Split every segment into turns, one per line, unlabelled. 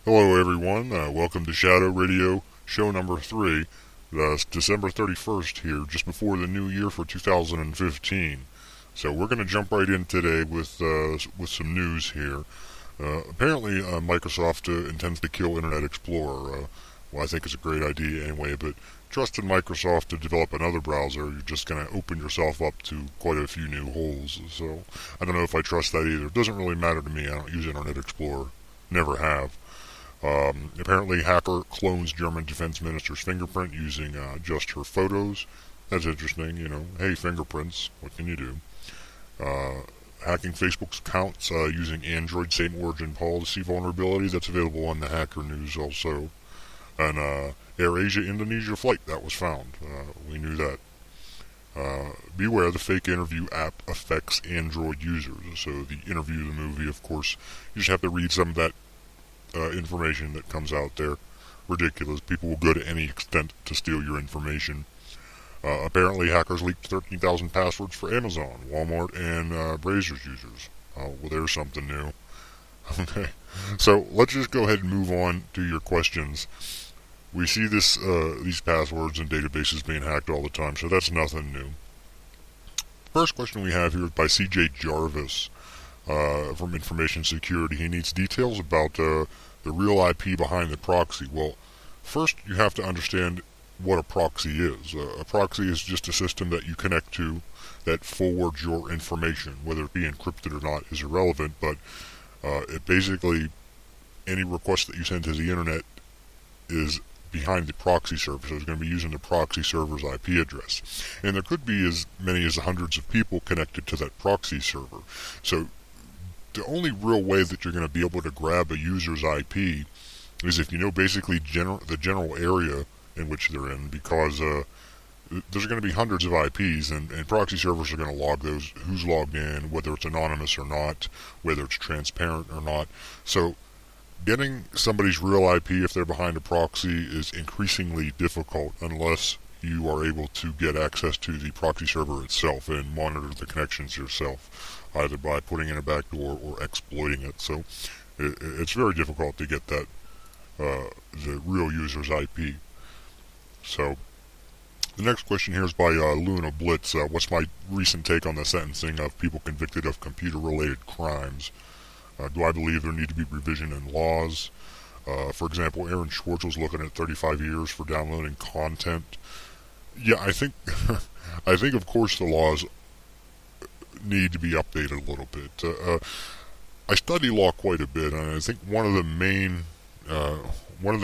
Hello everyone, welcome to Shadow Radio show number 3. It's December 31st here, just before the new year for 2015. So we're going to jump right in today with some news here. Apparently Microsoft intends to kill Internet Explorer. Well, I think it's a great idea anyway, but trust in Microsoft to develop another browser, you're just going to open yourself up to quite a few new holes. So I don't know if I trust that either. It doesn't really matter to me. I don't use Internet Explorer. Never have. Apparently, hacker clones German defense minister's fingerprint using just her photos. That's interesting, you know. Hey, fingerprints, what can you do? Hacking Facebook's accounts using Android same origin policy vulnerability. That's available on the Hacker News also. And AirAsia Indonesia flight that was found. We knew that. Beware, the fake interview app affects Android users. So the interview, the movie, of course, you just have to read some of that information that comes out there. Ridiculous. People will go to any extent to steal your information. Apparently, hackers leaked 13,000 passwords for Amazon, Walmart, and Brazos users. Well, there's something new. Okay, so let's just go ahead and move on to your questions. We see these passwords and databases being hacked all the time, so that's nothing new. First question we have here is by CJ Jarvis from Information Security. He needs details about the real IP behind the proxy. Well, first you have to understand what a proxy is. A proxy is just a system that you connect to that forwards your information. Whether it be encrypted or not is irrelevant, but it basically, any request that you send to the internet is behind the proxy server, so it's going to be using the proxy server's IP address. And there could be as many as hundreds of people connected to that proxy server. So the only real way that you're going to be able to grab a user's IP is if you know basically the general area in which they're in, because there's going to be hundreds of IPs, and proxy servers are going to log those, who's logged in, whether it's anonymous or not, whether it's transparent or not. So getting somebody's real IP if they're behind a proxy is increasingly difficult unless you are able to get access to the proxy server itself and monitor the connections yourself, either by putting in a backdoor or exploiting it. So it's very difficult to get that the real user's IP. So the next question here is by Luna Blitz. What's my recent take on the sentencing of people convicted of computer-related crimes? Do I believe there need to be revision in laws? For example, Aaron Schwartz was looking at 35 years for downloading content. Yeah, I think of course the laws need to be updated a little bit. I study law quite a bit, and I think one of the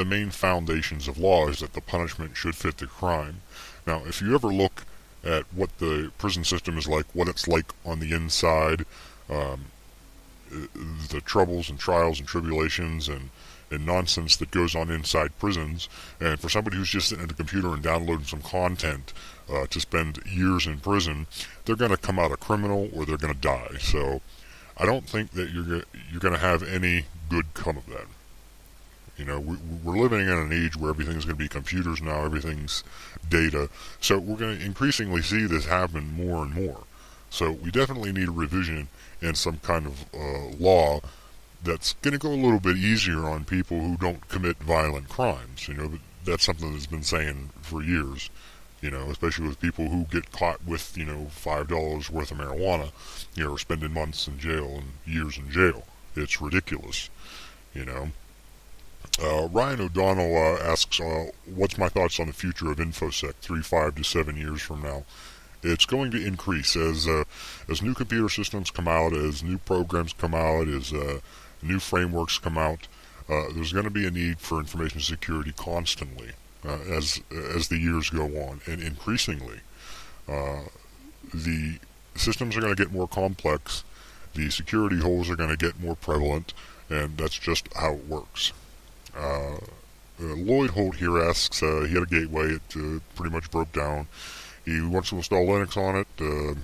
main foundations of law is that the punishment should fit the crime. Now, if you ever look at what the prison system is like, what it's like on the inside, the troubles and trials and tribulations and nonsense that goes on inside prisons, and for somebody who's just sitting at a computer and downloading some content to spend years in prison, they're going to come out a criminal or they're going to die. So I don't think that you're going to have any good come of that. You know, we're living in an age where everything's going to be computers now, everything's data. So we're going to increasingly see this happen more and more. So we definitely need a revision and some kind of law that's going to go a little bit easier on people who don't commit violent crimes. You know, that's something that's been saying for years. You know, especially with people who get caught with, you know, $5 worth of marijuana, you know, or spending months in jail and years in jail. It's ridiculous, you know. Ryan O'Donnell asks, what's my thoughts on the future of InfoSec 5 to 7 years from now? It's going to increase as new computer systems come out, as new programs come out, as new frameworks come out. There's going to be a need for information security constantly as the years go on, and increasingly the systems are going to get more complex, the security holes are going to get more prevalent, and that's just how it works. Lloyd Holt here asks, he had a gateway, it pretty much broke down. He wants to install Linux on it, and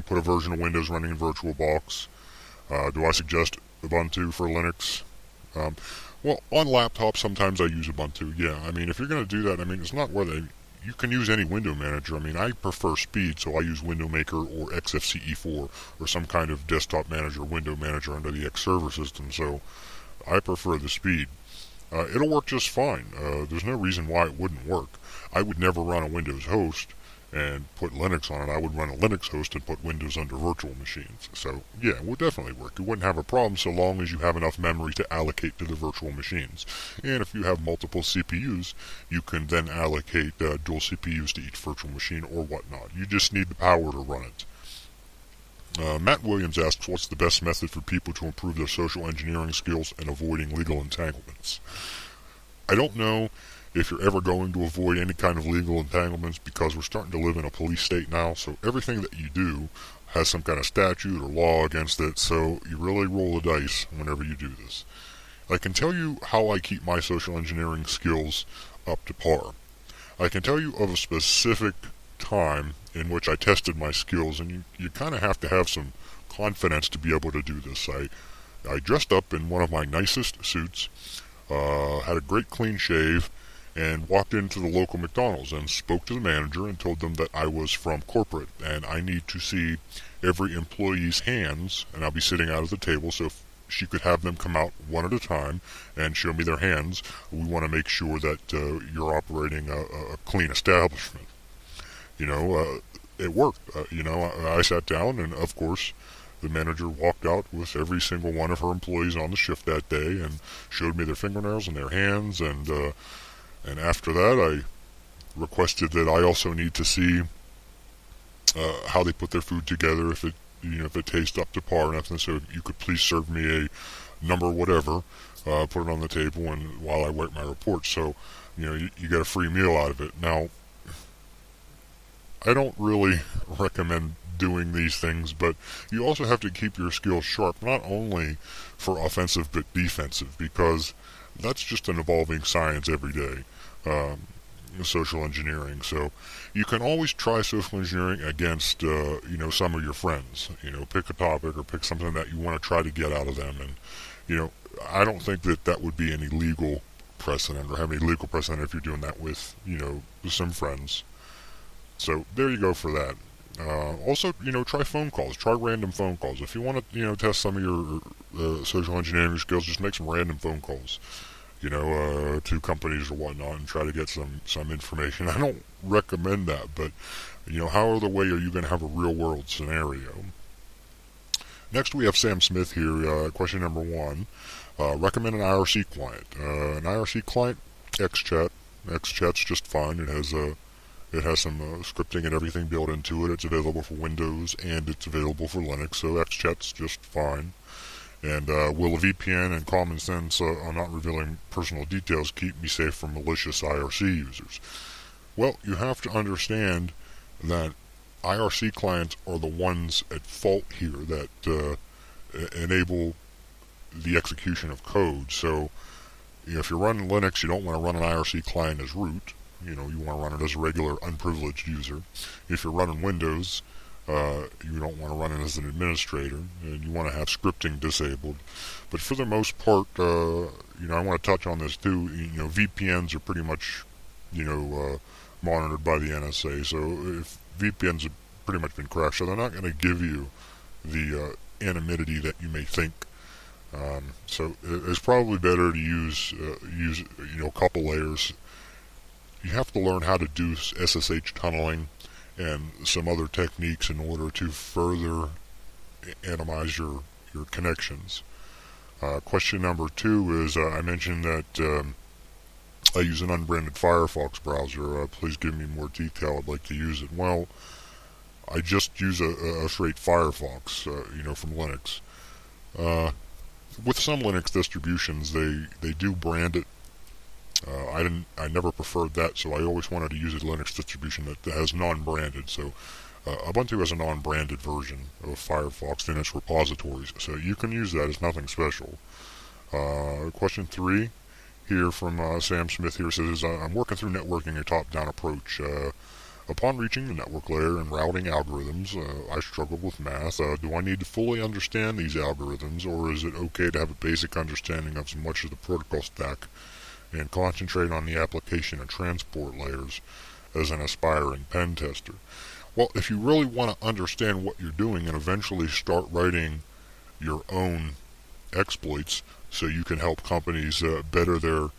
put a version of Windows running in VirtualBox. Do I suggest Ubuntu for Linux? Well, on laptops, sometimes I use Ubuntu, yeah. I mean, if you're going to do that, I mean, it's not whether you can use any window manager. I mean, I prefer speed, so I use Window Maker or XFCE4 or some kind of desktop manager, window manager under the X server system. So I prefer the speed. It'll work just fine. There's no reason why it wouldn't work. I would never run a Windows host and put Linux on it. I would run a Linux host and put Windows under virtual machines. So yeah, it would definitely work. You wouldn't have a problem so long as you have enough memory to allocate to the virtual machines. And if you have multiple CPUs, you can then allocate dual CPUs to each virtual machine or whatnot. You just need the power to run it. Matt Williams asks, what's the best method for people to improve their social engineering skills and avoiding legal entanglements? I don't know if you're ever going to avoid any kind of legal entanglements because we're starting to live in a police state now, so everything that you do has some kind of statute or law against it, so you really roll the dice whenever you do this. I can tell you how I keep my social engineering skills up to par. I can tell you of a specific time in which I tested my skills, and you kind of have to have some confidence to be able to do this. I dressed up in one of my nicest suits, had a great clean shave, and walked into the local McDonald's and spoke to the manager and told them that I was from corporate and I need to see every employee's hands, and I'll be sitting out at the table, so if she could have them come out one at a time and show me their hands. We want to make sure that you're operating a clean establishment. It worked. I sat down, and of course the manager walked out with every single one of her employees on the shift that day and showed me their fingernails and their hands, and after that I requested that I also need to see how they put their food together, if it tastes up to par and everything, so you could please serve me a number whatever, put it on the table and while I write my report, so you get a free meal out of it. Now, I don't really recommend doing these things, but you also have to keep your skills sharp, not only for offensive but defensive, because that's just an evolving science every day, social engineering. So you can always try social engineering against some of your friends. Pick a topic or pick something that you want to try to get out of them, and I don't think that would be any legal precedent or have any legal precedent if you're doing that with some friends. So there you go for that. Also, try phone calls. Try random phone calls. If you want to, test some of your social engineering skills, just make some random phone calls, to companies or whatnot, and try to get some information. I don't recommend that, but, how other way are you going to have a real-world scenario? Next, we have Sam Smith here. Question number 1. Recommend an IRC client. An IRC client, XChat. XChat's just fine. It has some scripting and everything built into it. It's available for Windows and it's available for Linux, so XChat's just fine. And will a VPN and common sense on not revealing personal details keep me safe from malicious IRC users? Well, you have to understand that IRC clients are the ones at fault here that enable the execution of code. So if you're running Linux, you don't want to run an IRC client as root. You want to run it as a regular unprivileged user. If you're running Windows, you don't want to run it as an administrator, and you want to have scripting disabled. But for the most part, I want to touch on this too. VPNs are pretty much, monitored by the NSA. So if VPNs have pretty much been crashed, so they're not going to give you the anonymity that you may think. So it's probably better to use a couple layers. You have to learn how to do SSH tunneling and some other techniques in order to further anonymize your connections. Question number 2 is, I mentioned that I use an unbranded Firefox browser. Please give me more detail. I'd like to use it. Well, I just use a straight Firefox, from Linux. With some Linux distributions, they do brand it. I never preferred that, so I always wanted to use a Linux distribution that has non-branded. So Ubuntu has a non-branded version of Firefox in its repositories, so you can use that. It's nothing special. Question 3 here from Sam Smith here says, I'm working through networking a top-down approach. Upon reaching the network layer and routing algorithms, I struggle with math. Do I need to fully understand these algorithms, or is it okay to have a basic understanding of so much of the protocol stack and concentrate on the application and transport layers as an aspiring pen tester? Well, if you really want to understand what you're doing and eventually start writing your own exploits so you can help companies better their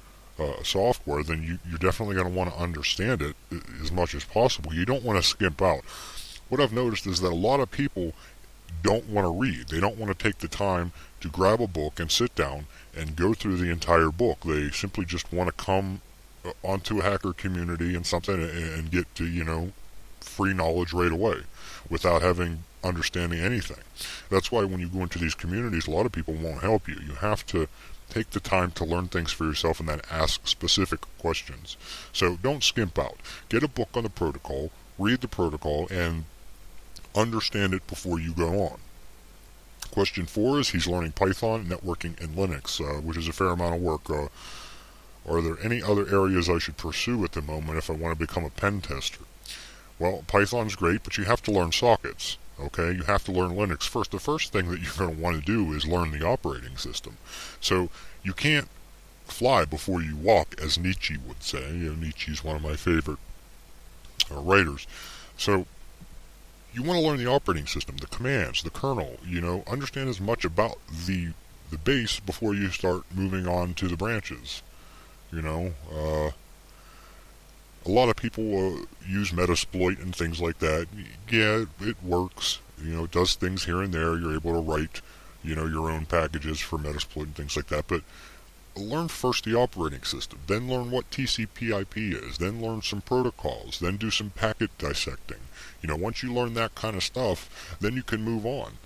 software, then you're definitely going to want to understand it as much as possible. You don't want to skimp out. What I've noticed is that a lot of people don't want to read. They don't want to take the time to grab a book and sit down and go through the entire book. They simply just want to come onto a hacker community and something and get to, free knowledge right away without understanding anything. That's why when you go into these communities, a lot of people won't help you. You have to take the time to learn things for yourself and then ask specific questions. So don't skimp out. Get a book on the protocol, read the protocol, and understand it before you go on. Question 4 is he's learning Python, networking, and Linux, which is a fair amount of work. Are there any other areas I should pursue at the moment if I want to become a pen tester? Well, Python's great, but you have to learn sockets. Okay, you have to learn Linux first. The first thing that you're going to want to do is learn the operating system. So you can't fly before you walk, as Nietzsche would say. Nietzsche's one of my favorite writers. So you want to learn the operating system, the commands, the kernel. Understand as much about the base before you start moving on to the branches. A lot of people use Metasploit and things like that. Yeah, it works. It does things here and there. You're able to write, your own packages for Metasploit and things like that. But learn first the operating system. Then learn what TCP/IP is. Then learn some protocols. Then do some packet dissecting. Once you learn that kind of stuff, then you can move on.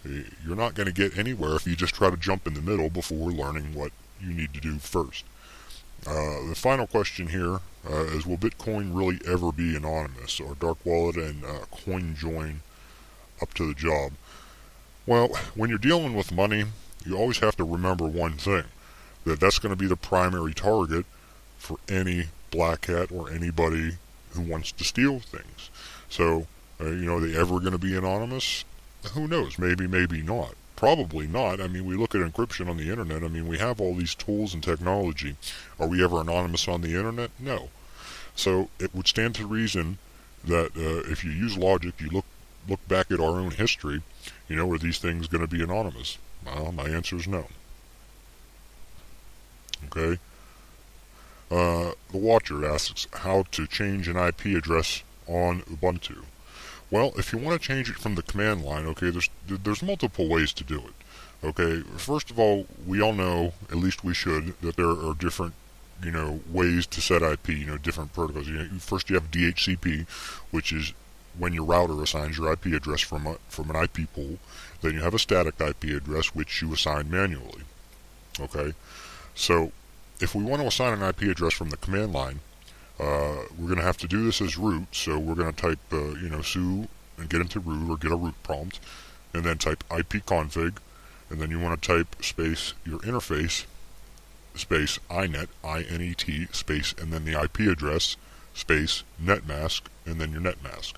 You're not going to get anywhere if you just try to jump in the middle before learning what you need to do first. The final question here is, will Bitcoin really ever be anonymous? Or dark wallet and coin join up to the job? Well, when you're dealing with money, you always have to remember one thing, that's going to be the primary target for any black hat or anybody who wants to steal things. So, are they ever going to be anonymous? Who knows? Maybe, maybe not. Probably not. We look at encryption on the internet. We have all these tools and technology. Are we ever anonymous on the internet? No. So it would stand to reason that if you use logic, you look back at our own history, are these things going to be anonymous? Well, my answer is no. Okay. The Watcher asks how to change an IP address on Ubuntu. Well, if you want to change it from the command line, okay, there's multiple ways to do it. Okay, first of all, we all know, at least we should, that there are different, ways to set IP, different protocols. First you have DHCP, which is when your router assigns your IP address from an IP pool. Then you have a static IP address, which you assign manually. Okay, so if we want to assign an IP address from the command line, we're going to have to do this as root, so we're going to type, su and get into root or get a root prompt, and then type ipconfig, and then you want to type space your interface, space inet, I-N-E-T, space, and then the IP address, space netmask, and then your netmask.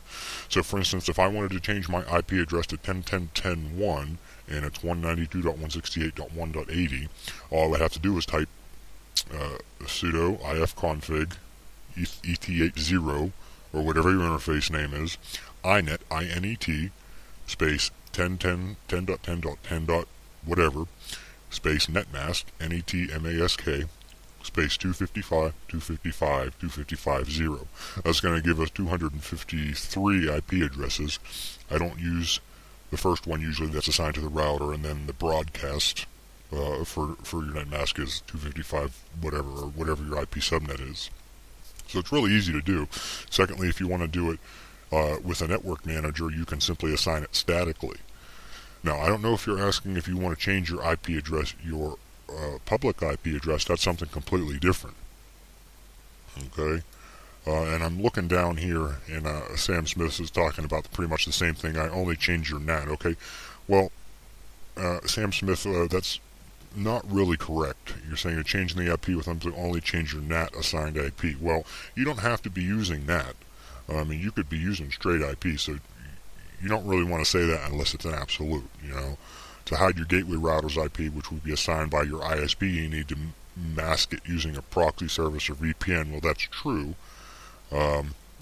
So for instance, if I wanted to change my IP address to 10.10.10.1, and it's 192.168.1.80, all I would have to do is type sudo ifconfig eth80 or whatever your interface name is, inet, I-N-E-T, space 10.10.10.10. whatever, space netmask, N-E-T-M-A-S-K, space 255.255.255.0. That's going to give us 253 IP addresses. I don't use the first one usually, that's assigned to the router, and then the broadcast for your netmask is 255 whatever, or whatever your IP subnet is. So it's really easy to do. Secondly, if you want to do it with a network manager, you can simply assign it statically. Now, I don't know if you're asking if you want to change your IP address, your public IP address. That's something completely different. Okay? And I'm looking down here, and Sam Smith is talking about pretty much the same thing. I only change your NAT. Okay? Well, Sam Smith, that's not really correct. You're saying you're changing the IP with them to only change your NAT assigned IP. Well, you don't have to be using NAT. You could be using straight IP, so you don't really want to say that unless it's an absolute. To hide your gateway router's IP, which would be assigned by your ISP, you need to mask it using a proxy service or VPN. Well, that's true.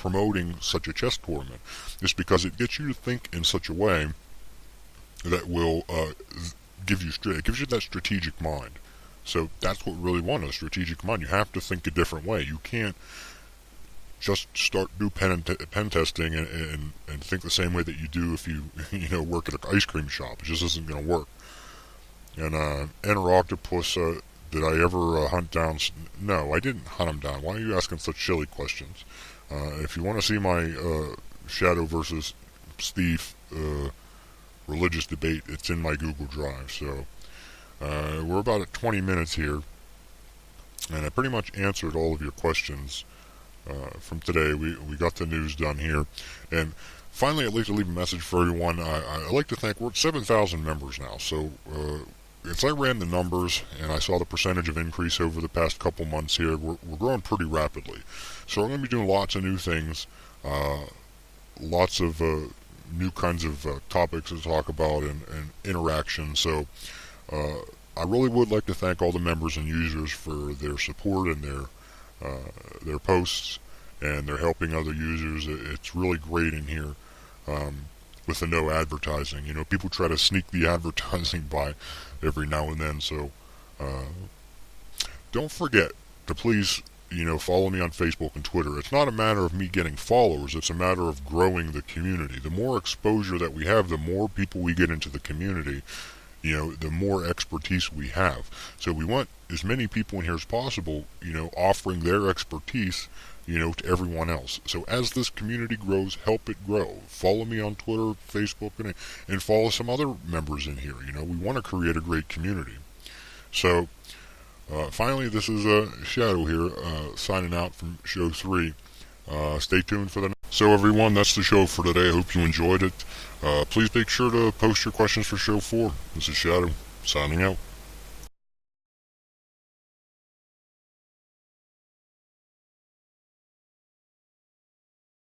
promoting such a chess tournament is because it gets you to think in such a way that will gives you that strategic mind. So that's what we really want, a strategic mind. You have to think a different way. You can't just do pen testing and think the same way that you do if you work at an ice cream shop. It just isn't going to work. And Enter Octopus, did I ever hunt down? No, I didn't hunt him down. Why are you asking such silly questions? If you want to see my Shadow versus Steve religious debate, it's in my Google Drive. So we're about at 20 minutes here, and I pretty much answered all of your questions from today. We got the news done here, and finally I'd like to leave a message for everyone. I'd like to thank, we're at 7,000 members now, so as I ran the numbers and I saw the percentage of increase over the past couple months here, we're growing pretty rapidly. So I'm going to be doing lots of new things, lots of new kinds of topics to talk about and interaction. So I really would like to thank all the members and users for their support and their posts, and they're helping other users. It's really great in here with the no advertising. People try to sneak the advertising by every now and then. So don't forget to please follow me on Facebook and Twitter. It's not a matter of me getting followers, it's a matter of growing the community. The more exposure that we have, the more people we get into the community, the more expertise we have. So we want as many people in here as possible, offering their expertise, to everyone else. So as this community grows, help it grow. Follow me on Twitter, Facebook, and follow some other members in here. We want to create a great community. So finally, this is Shadow here, signing out from show 3. Stay tuned for the next. So everyone, that's the show for today. I hope you enjoyed it. Please make sure to post your questions for show 4. This is Shadow, signing out.